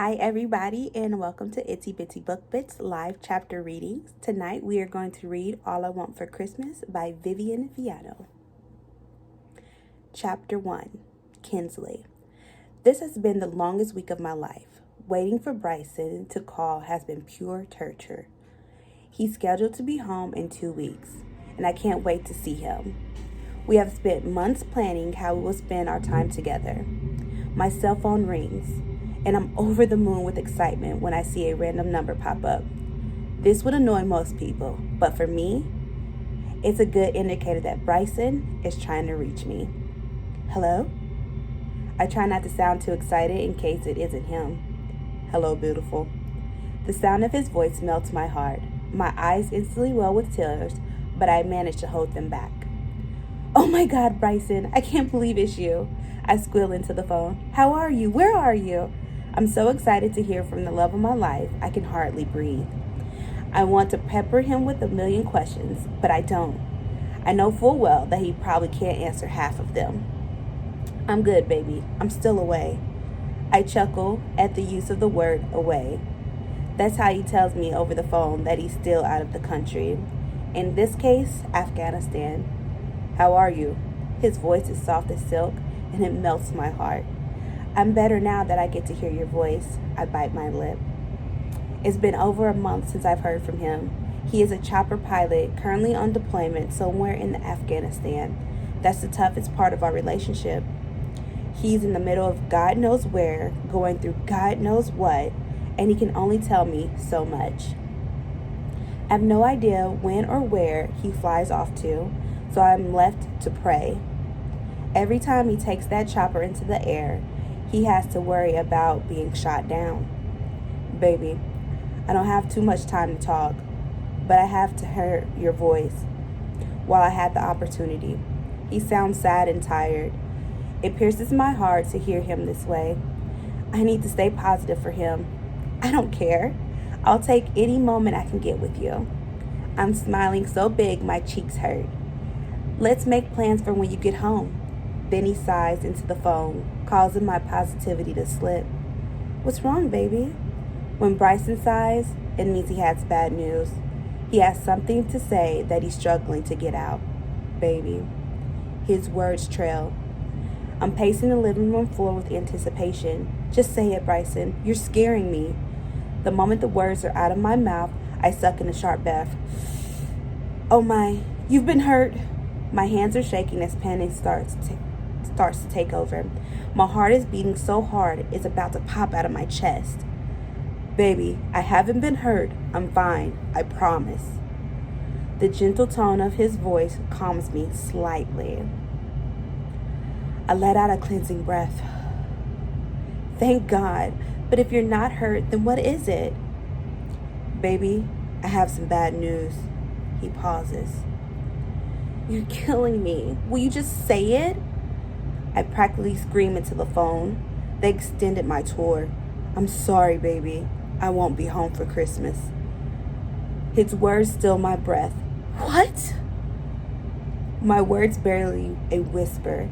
Hi, everybody, and welcome to Itsy Bitsy Book Bits live chapter readings. Tonight, we are going to read All I Want for Christmas by Vivian Fiano. Chapter 1, Kinsley. This has been the longest week of my life. Waiting for Bryson to call has been pure torture. He's scheduled to be home in 2 weeks, and I can't wait to see him. We have spent months planning how we will spend our time together. My cell phone rings, and I'm over the moon with excitement when I see a random number pop up. This would annoy most people, but for me, it's a good indicator that Bryson is trying to reach me. Hello? I try not to sound too excited in case it isn't him. Hello, beautiful. The sound of his voice melts my heart. My eyes instantly well with tears, but I manage to hold them back. Oh my God, Bryson, I can't believe it's you. I squeal into the phone. How are you? Where are you? I'm so excited to hear from the love of my life, I can hardly breathe. I want to pepper him with a million questions, but I don't. I know full well that he probably can't answer half of them. I'm good, baby. I'm still away. I chuckle at the use of the word away. That's how he tells me over the phone that he's still out of the country. In this case, Afghanistan. How are you? His voice is soft as silk, and it melts my heart. I'm better now that I get to hear your voice. I bite my lip. It's been over a month since I've heard from him. He is a chopper pilot, currently on deployment somewhere in Afghanistan. That's the toughest part of our relationship. He's in the middle of God knows where, going through God knows what, and he can only tell me so much. I have no idea when or where he flies off to, so I'm left to pray. Every time he takes that chopper into the air, he has to worry about being shot down. Baby, I don't have too much time to talk, but I have to hear your voice while I had the opportunity. He sounds sad and tired. It pierces my heart to hear him this way. I need to stay positive for him. I don't care. I'll take any moment I can get with you. I'm smiling so big my cheeks hurt. Let's make plans for when you get home. Then he sighs into the phone, causing my positivity to slip. What's wrong, baby? When Bryson sighs, it means he has bad news. He has something to say that he's struggling to get out. Baby. His words trail. I'm pacing the living room floor with anticipation. Just say it, Bryson. You're scaring me. The moment the words are out of my mouth, I suck in a sharp breath. Oh my, you've been hurt. My hands are shaking as panic starts to take over. My heart is beating so hard it's about to pop out of my chest. Baby, I haven't been hurt. I'm fine. I promise. The gentle tone of his voice calms me slightly. I let out a cleansing breath. Thank God. But if you're not hurt, then what is it? Baby, I have some bad news. He pauses. You're killing me. Will you just say it? I practically scream into the phone. They extended my tour. I'm sorry, baby. I won't be home for Christmas. His words still my breath. What? My words barely a whisper.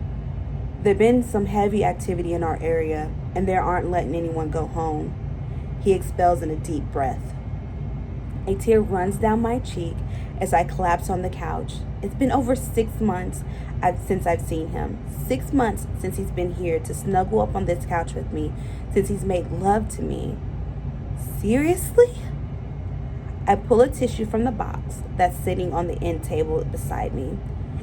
There's been some heavy activity in our area, and they aren't letting anyone go home. He expels in a deep breath. A tear runs down my cheek as I collapse on the couch. It's been over 6 months since I've seen him. 6 months since he's been here to snuggle up on this couch with me, since he's made love to me. Seriously? I pull a tissue from the box that's sitting on the end table beside me.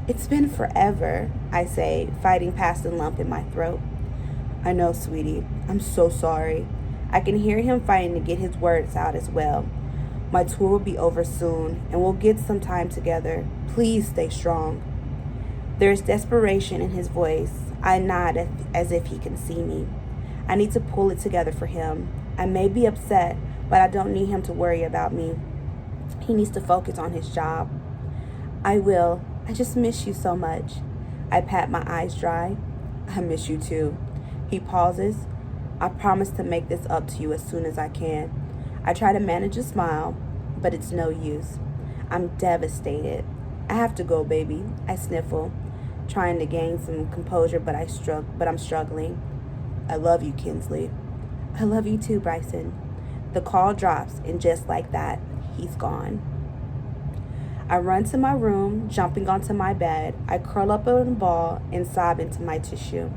It's been forever, I say, fighting past the lump in my throat. I know, sweetie. I'm so sorry. I can hear him fighting to get his words out as well. My tour will be over soon, and we'll get some time together. Please stay strong. There's desperation in his voice. I nod as if he can see me. I need to pull it together for him. I may be upset, but I don't need him to worry about me. He needs to focus on his job. I will. I just miss you so much. I pat my eyes dry. I miss you too. He pauses. I promise to make this up to you as soon as I can. I try to manage a smile, but it's no use. I'm devastated. I have to go, baby. I sniffle, trying to gain some composure, but I'm struggling. I love you, Kinsley. I love you too, Bryson. The call drops, and just like that, he's gone. I run to my room, jumping onto my bed. I curl up in a ball and sob into my tissue.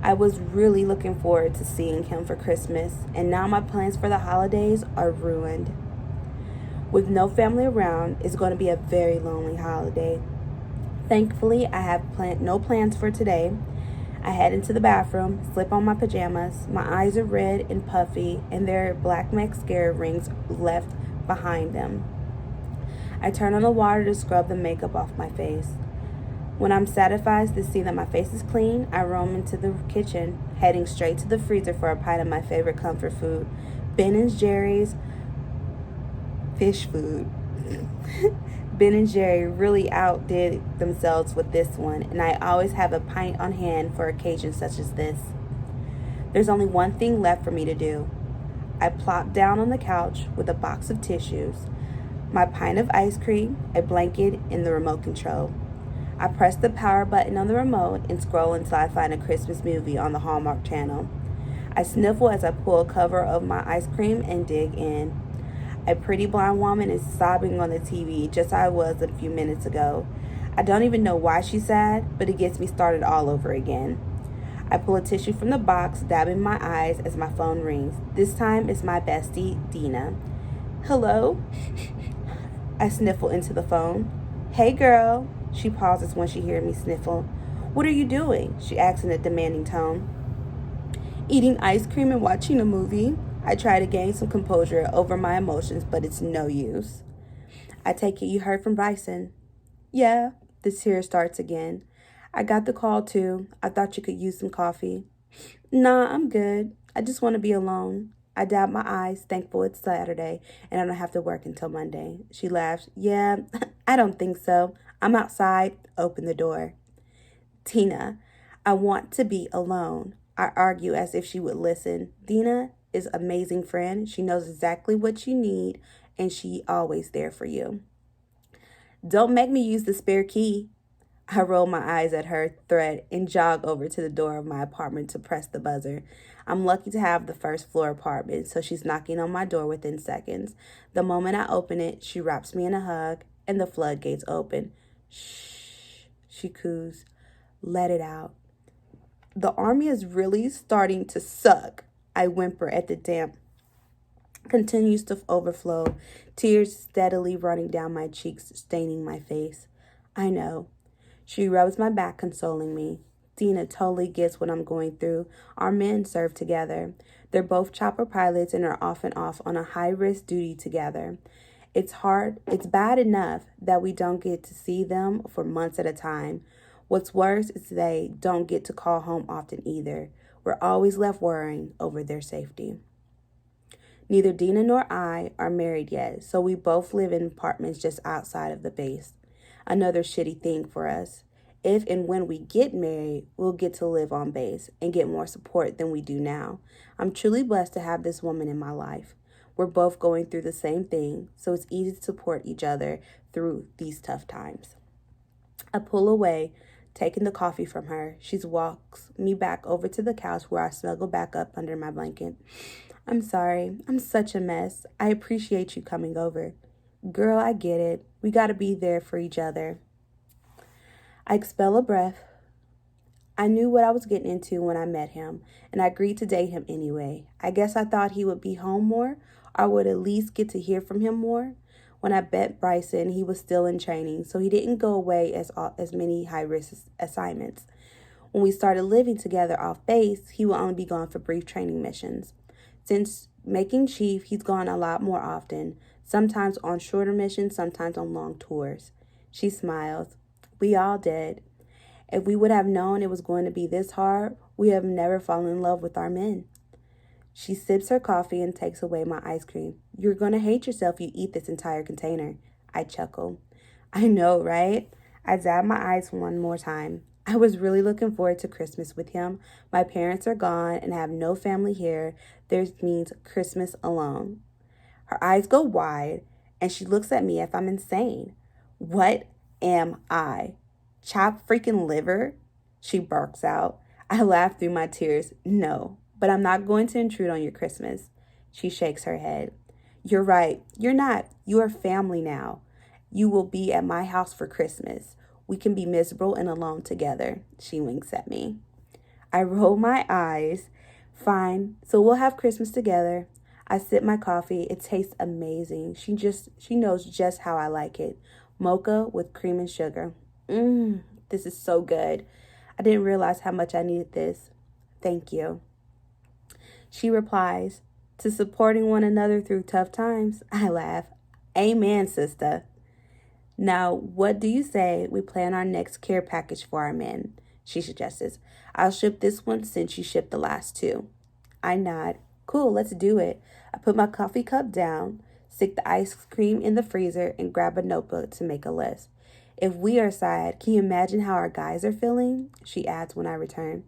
I was really looking forward to seeing him for Christmas, and now my plans for the holidays are ruined. With no family around, it's going to be a very lonely holiday. Thankfully, I have no plans for today. I head into the bathroom, slip on my pajamas. My eyes are red and puffy, and there are black mascara rings left behind them. I turn on the water to scrub the makeup off my face. When I'm satisfied to see that my face is clean, I roam into the kitchen, heading straight to the freezer for a pint of my favorite comfort food, Ben & Jerry's fish food. Ben & Jerry really outdid themselves with this one, and I always have a pint on hand for occasions such as this. There's only one thing left for me to do. I plop down on the couch with a box of tissues, my pint of ice cream, a blanket, and the remote control. I press the power button on the remote and scroll until I find a Christmas movie on the Hallmark Channel. I sniffle as I pull a cover of my ice cream and dig in. A pretty blonde woman is sobbing on the TV just as I was a few minutes ago. I don't even know why she's sad, but it gets me started all over again. I pull a tissue from the box, dabbing my eyes as my phone rings. This time it's my bestie, Dina. Hello? I sniffle into the phone. Hey girl. She pauses when she hears me sniffle. What are you doing? She asks in a demanding tone. Eating ice cream and watching a movie. I try to gain some composure over my emotions, but it's no use. I take it you heard from Bryson. Yeah, the tear starts again. I got the call too. I thought you could use some coffee. Nah, I'm good. I just want to be alone. I dab my eyes, thankful it's Saturday, and I don't have to work until Monday. She laughs. Yeah, I don't think so. I'm outside. Open the door. Tina, I want to be alone. I argue as if she would listen. Dina is an amazing friend. She knows exactly what you need, and she always there for you. Don't make me use the spare key. I roll my eyes at her threat and jog over to the door of my apartment to press the buzzer. I'm lucky to have the first floor apartment, so she's knocking on my door within seconds. The moment I open it, she wraps me in a hug, and the floodgates open. Shh, she coos. Let it out. The army is really starting to suck. I whimper at the damp continues to overflow, tears steadily running down my cheeks, staining my face. I know. She rubs my back, consoling me. Dina totally gets what I'm going through. Our men serve together. They're both chopper pilots and are often off on a high-risk duty together. It's bad enough that we don't get to see them for months at a time. What's worse is they don't get to call home often either. We're always left worrying over their safety. Neither Dina nor I are married yet, so we both live in apartments just outside of the base. Another shitty thing for us. If and when we get married, we'll get to live on base and get more support than we do now. I'm truly blessed to have this woman in my life. We're both going through the same thing, so it's easy to support each other through these tough times. I pull away, taking the coffee from her. She walks me back over to the couch where I snuggle back up under my blanket. I'm sorry. I'm such a mess. I appreciate you coming over. Girl, I get it. We gotta be there for each other. I expel a breath. I knew what I was getting into when I met him, and I agreed to date him anyway. I guess I thought he would be home more, or I would at least get to hear from him more. When I met Bryson, he was still in training, so he didn't go away as many high-risk assignments. When we started living together off base, he would only be gone for brief training missions. Since making chief, he's gone a lot more often, sometimes on shorter missions, sometimes on long tours. She smiles. We all did. If we would have known it was going to be this hard, we have never fallen in love with our men. She sips her coffee and takes away my ice cream. You're going to hate yourself if you eat this entire container. I chuckle. I know, right? I dab my eyes one more time. I was really looking forward to Christmas with him. My parents are gone and I have no family here. This means Christmas alone. Her eyes go wide and she looks at me as if I'm insane. What am I? Chopped freaking liver? She barks out. I laugh through my tears. No, But I'm not going to intrude on your Christmas. She shakes her head. You're right. You're not. You are family now. You will be at my house for Christmas. We can be miserable and alone together. She winks at me. I roll my eyes. Fine. So we'll have Christmas together. I sip my coffee. It tastes amazing. She knows just how I like it. Mocha with cream and sugar. This is so good. I didn't realize how much I needed this. Thank you. She replies, to supporting one another through tough times. I laugh. Amen, sister. Now, what do you say we plan our next care package for our men? She suggests. I'll ship this one since you shipped the last two. I nod. Cool, let's do it. I put my coffee cup down, stick the ice cream in the freezer, and grab a notebook to make a list. If we are sad, can you imagine how our guys are feeling? She adds when I return.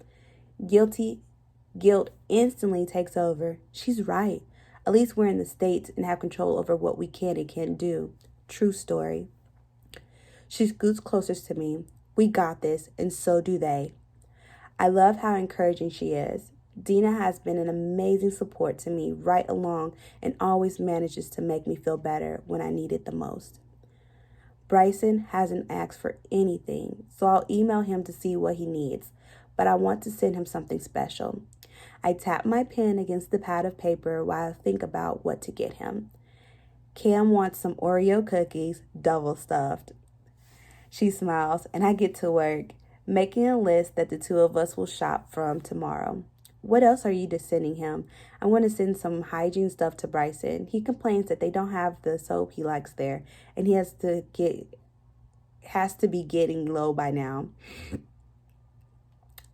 Guilt instantly takes over. She's right. At least we're in the States and have control over what we can and can't do. True story. She scoots closer to me. We got this, and so do they. I love how encouraging she is. Dina has been an amazing support to me right along and always manages to make me feel better when I need it the most. Bryson hasn't asked for anything, so I'll email him to see what he needs, but I want to send him something special. I tap my pen against the pad of paper while I think about what to get him. Cam wants some Oreo cookies, double stuffed. She smiles, and I get to work, making a list that the two of us will shop from tomorrow. What else are you just sending him? I want to send some hygiene stuff to Bryson. He complains that they don't have the soap he likes there, and he has to be getting low by now.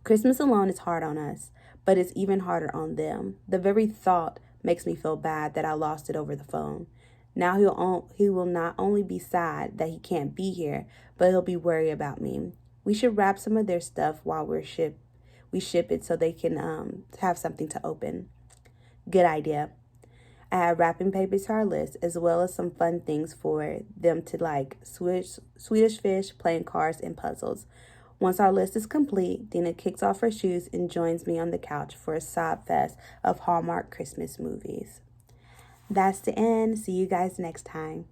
Christmas alone is hard on us, but it's even harder on them. The very thought makes me feel bad that I lost it over the phone. Now he will not only be sad that he can't be here, but he'll be worried about me. We should wrap some of their stuff while we ship it so they can have something to open. Good idea. I add wrapping paper to our list, as well as some fun things for them to like: Swedish fish, playing cards, and puzzles. Once our list is complete, Dina kicks off her shoes and joins me on the couch for a sob fest of Hallmark Christmas movies. That's the end. See you guys next time.